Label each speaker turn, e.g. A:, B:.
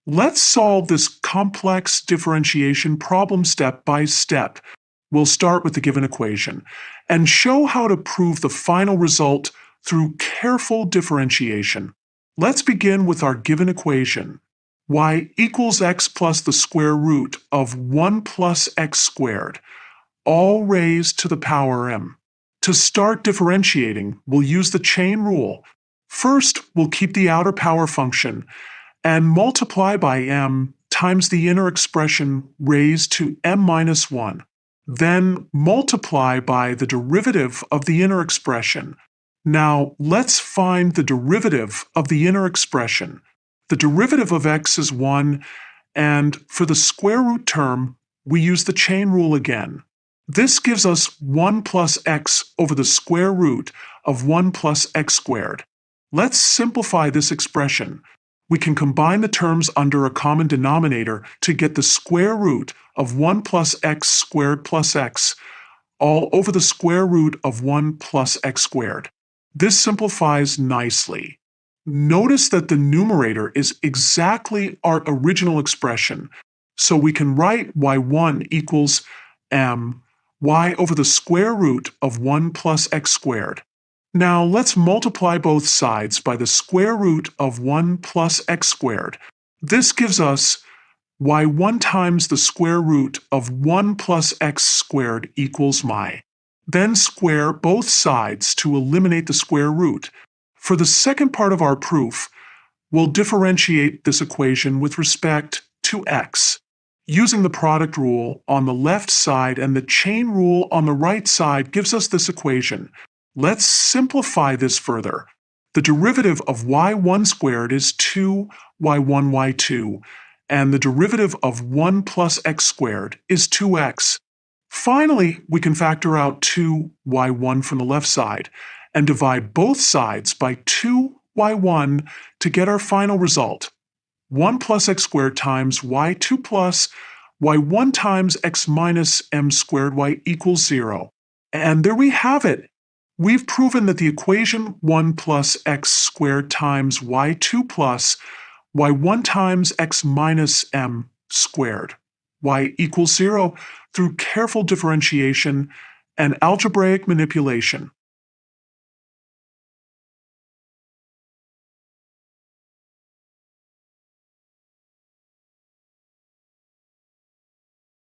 A: Let's solve this complex differentiation problem step by step. We'll start with the given equation and show how to prove the final result through careful differentiation. Let's begin with our given equation. Y equals x plus the square root of 1 plus x squared, all raised to the power m. To start differentiating, we'll use the chain rule. First, we'll keep the outer power function and multiply by m times the inner expression raised to m minus 1. Then multiply by the derivative of the inner expression. Now let's find the derivative of the inner expression. The derivative of x is 1, and for the square root term, we use the chain rule again. This gives us 1 plus x over the square root of 1 plus x squared. Let's simplify this expression. We can combine the terms under a common denominator to get the square root of 1 plus x squared plus x, all over the square root of 1 plus x squared. This simplifies nicely. Notice that the numerator is exactly our original expression, so we can write y1 equals m y over the square root of 1 plus x squared. Now let's multiply both sides by the square root of 1 plus x squared. This gives us y1 times the square root of 1 plus x squared equals my. Then square both sides to eliminate the square root. For the second part of our proof, we'll differentiate this equation with respect to x. Using the product rule on the left side and the chain rule on the right side gives us this equation. Let's simplify this further. The derivative of y1 squared is 2y1 y2, and the derivative of 1 plus x squared is 2x. Finally, we can factor out 2y1 from the left side and divide both sides by 2y1 to get our final result. 1 plus x squared times y2 plus y1 times x minus m squared y equals 0. And there we have it. We've proven that the equation 1 plus x squared times y2 plus y1 times x minus m squared y equals 0 through careful differentiation and algebraic manipulation.